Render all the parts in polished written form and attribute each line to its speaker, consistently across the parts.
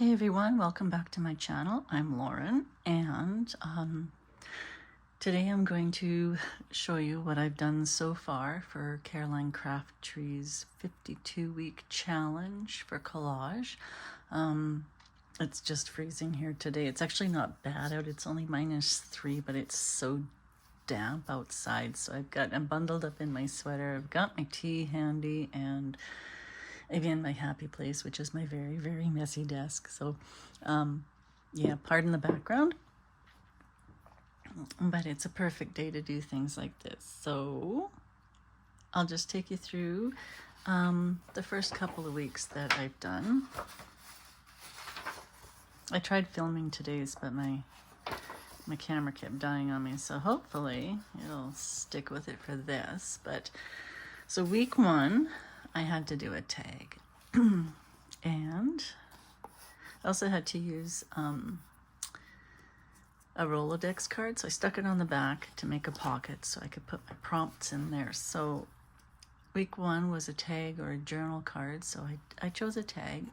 Speaker 1: Hey everyone, welcome back to my channel. I'm Lauren, and today I'm going to show you what I've done so far for Caroline Crafttree's 52-week challenge for collage. It's just freezing here today. It's actually not bad out. It's only -3, but it's so damp outside. So I'm bundled up in my sweater. I've got my tea handy, and again, my happy place, which is my very, very messy desk. So, yeah, pardon the background, but it's a perfect day to do things like this. So I'll just take you through the first couple of weeks that I've done. I tried filming today's, but my camera kept dying on me, so hopefully it'll stick with it for this. But so week 1, I had to do a tag, and I also had to use a Rolodex card, so I stuck it on the back to make a pocket so I could put my prompts in there. So week 1 was a tag or a journal card, so I chose a tag,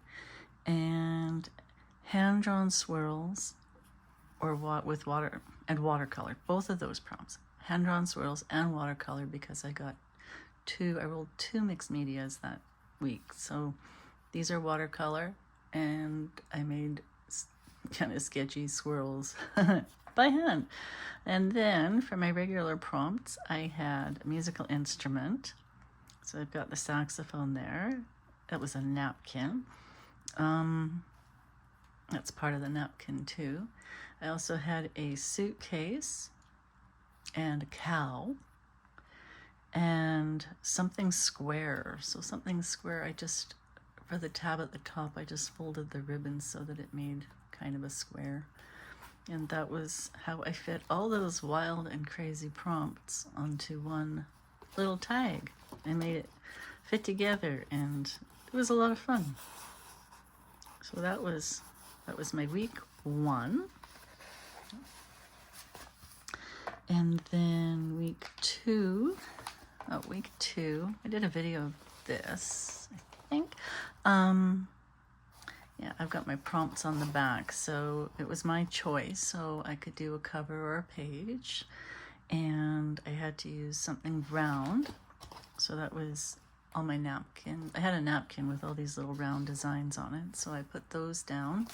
Speaker 1: and hand-drawn swirls or with water and watercolor, both of those prompts, hand-drawn swirls and watercolor, because I rolled 2 mixed medias that week. So these are watercolor, and I made kind of sketchy swirls by hand. And then for my regular prompts, I had a musical instrument. So I've got the saxophone there. That was a napkin. That's part of the napkin too. I also had a suitcase and a cow and something square. So something square, for the tab at the top, I just folded the ribbons so that it made kind of a square. And that was how I fit all those wild and crazy prompts onto one little tag. I made it fit together, and it was a lot of fun. So that was my week 1. And then week 2, I did a video of this, I think. Yeah, I've got my prompts on the back, so it was my choice. So I could do a cover or a page, and I had to use something round. So that was on my napkin. I had a napkin with all these little round designs on it, so I put those down.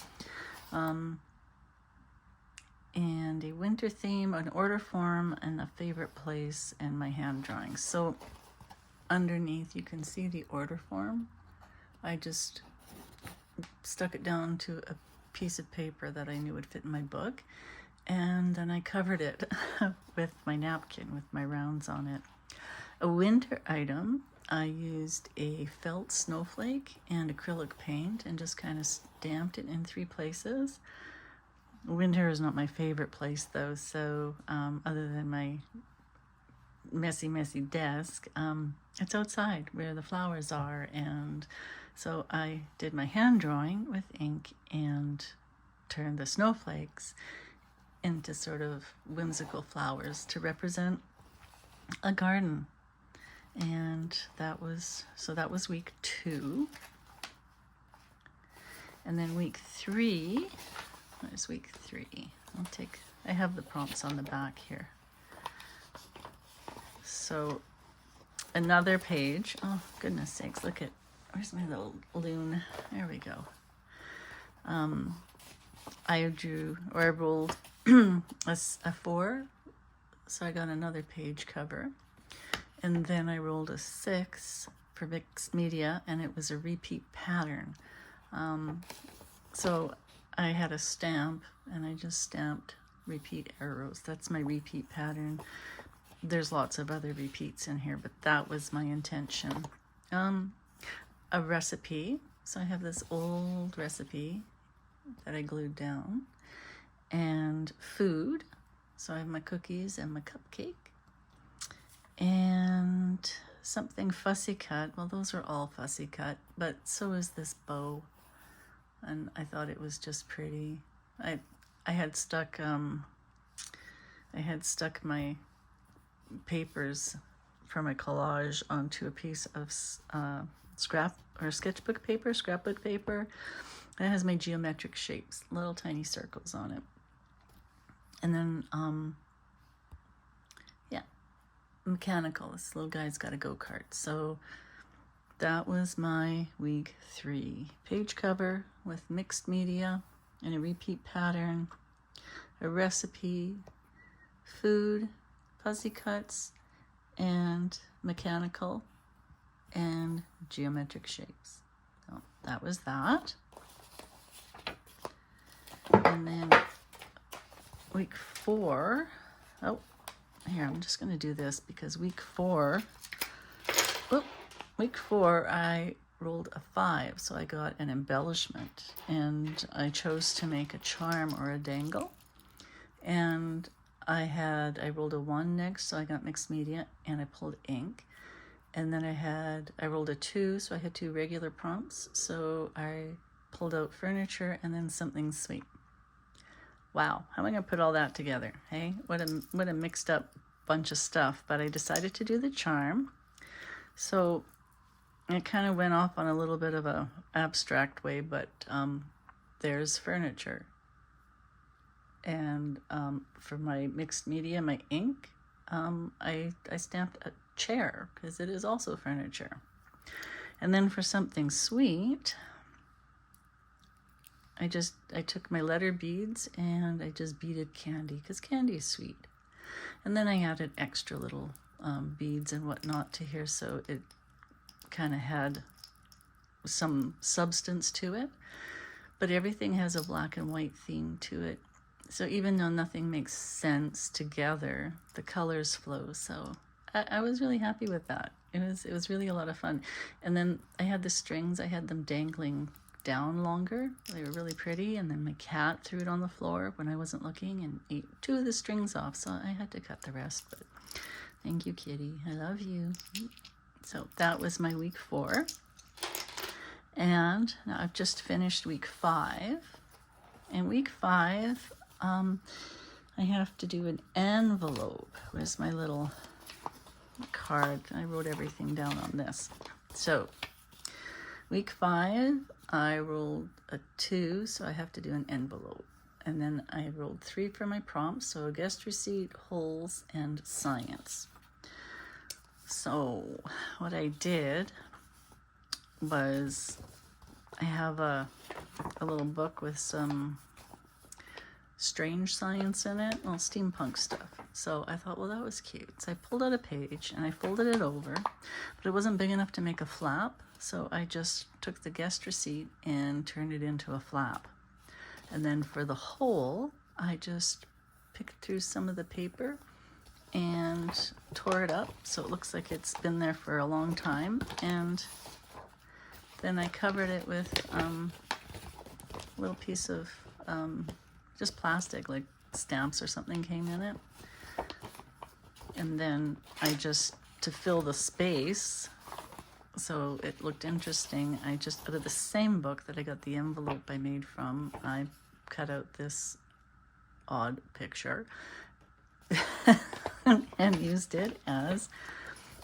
Speaker 1: And a winter theme, an order form, and a favorite place, and my hand drawings. So underneath you can see the order form. I just stuck it down to a piece of paper that I knew would fit in my book, and then I covered it with my napkin with my rounds on it. A winter item, I used a felt snowflake and acrylic paint and just kind of stamped it in 3 places. Winter is not my favorite place though, so other than my messy desk, it's outside where the flowers are, and so I did my hand drawing with ink and turned the snowflakes into sort of whimsical flowers to represent a garden. And that was week 2. And then week 3, where's week 3? I have the prompts on the back here. So another page. Oh, goodness sakes, where's my little loon? There we go. I rolled a 4, so I got another page cover. And then I rolled a 6 for mixed media, and it was a repeat pattern. So I had a stamp, and I just stamped repeat arrows. That's my repeat pattern. There's lots of other repeats in here, but that was my intention. A recipe. So I have this old recipe that I glued down. And food. So I have my cookies and my cupcake. And something fussy cut. Well, those are all fussy cut, but so is this bow. And I thought it was just pretty. I had stuck my papers for my collage onto a piece of scrapbook paper, It has my geometric shapes, little tiny circles on it. And then, yeah, mechanical. This little guy's got a go-kart. So that was my week 3. Page cover with mixed media and a repeat pattern, a recipe, food, fuzzy cuts, and mechanical and geometric shapes. So that was that. And then week 4, oh, here, I'm just going to do this because week 4, I rolled a 5, so I got an embellishment, and I chose to make a charm or a dangle. And I rolled a 1 next, so I got mixed media, and I pulled ink. And then I rolled a 2, so I had 2 regular prompts, so I pulled out furniture and then something sweet. Wow, how am I going to put all that together? Hey, what a mixed up bunch of stuff. But I decided to do the charm. So it kind of went off on a little bit of a abstract way, but there's furniture. And for my mixed media, my ink, I stamped a chair because it is also furniture. And then for something sweet, I took my letter beads and I just beaded candy because candy is sweet. And then I added extra little beads and whatnot to here, so it kind of had some substance to it. But everything has a black and white theme to it. So even though nothing makes sense together, the colors flow. So I was really happy with that. It was really a lot of fun. And then I had the strings, I had them dangling down longer. They were really pretty. And then my cat threw it on the floor when I wasn't looking and ate 2 of the strings off. So I had to cut the rest. But thank you, kitty. I love you. So that was my week 4. And now I've just finished week 5. And week 5, I have to do an envelope. Where's my little card? I wrote everything down on this. So week 5, I rolled a 2, so I have to do an envelope. And then I rolled 3 for my prompts, so guest receipt, holes, and science. So what I did was I have a little book with some strange science in it, well, steampunk stuff. So I thought, well, that was cute. So I pulled out a page and I folded it over, but it wasn't big enough to make a flap. So I just took the guest receipt and turned it into a flap. And then for the hole, I just picked through some of the paper and tore it up so it looks like it's been there for a long time. And then I covered it with a little piece of just plastic, like stamps or something came in it. And then to fill the space, so it looked interesting, I just, out of the same book that I got the envelope I made from, I cut out this odd picture and used it as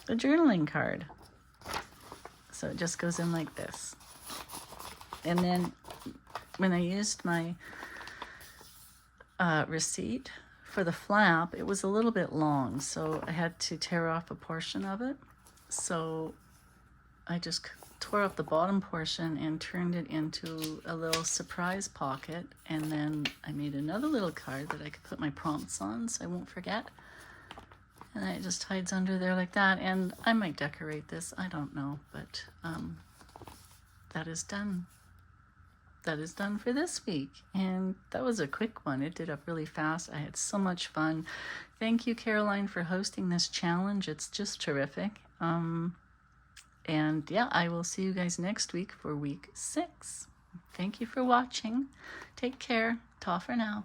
Speaker 1: a journaling card. So it just goes in like this. And then when I used my receipt for the flap, it was a little bit long, so I had to tear off a portion of it. So I just tore off the bottom portion and turned it into a little surprise pocket. And then I made another little card that I could put my prompts on so I won't forget. And it just hides under there like that. And I might decorate this, I don't know, but that is done. That is done for this week. And that was a quick one. It did up really fast. I had so much fun. Thank you, Caroline, for hosting this challenge. It's just terrific. And yeah, I will see you guys next week for week 6. Thank you for watching. Take care. Ta for now.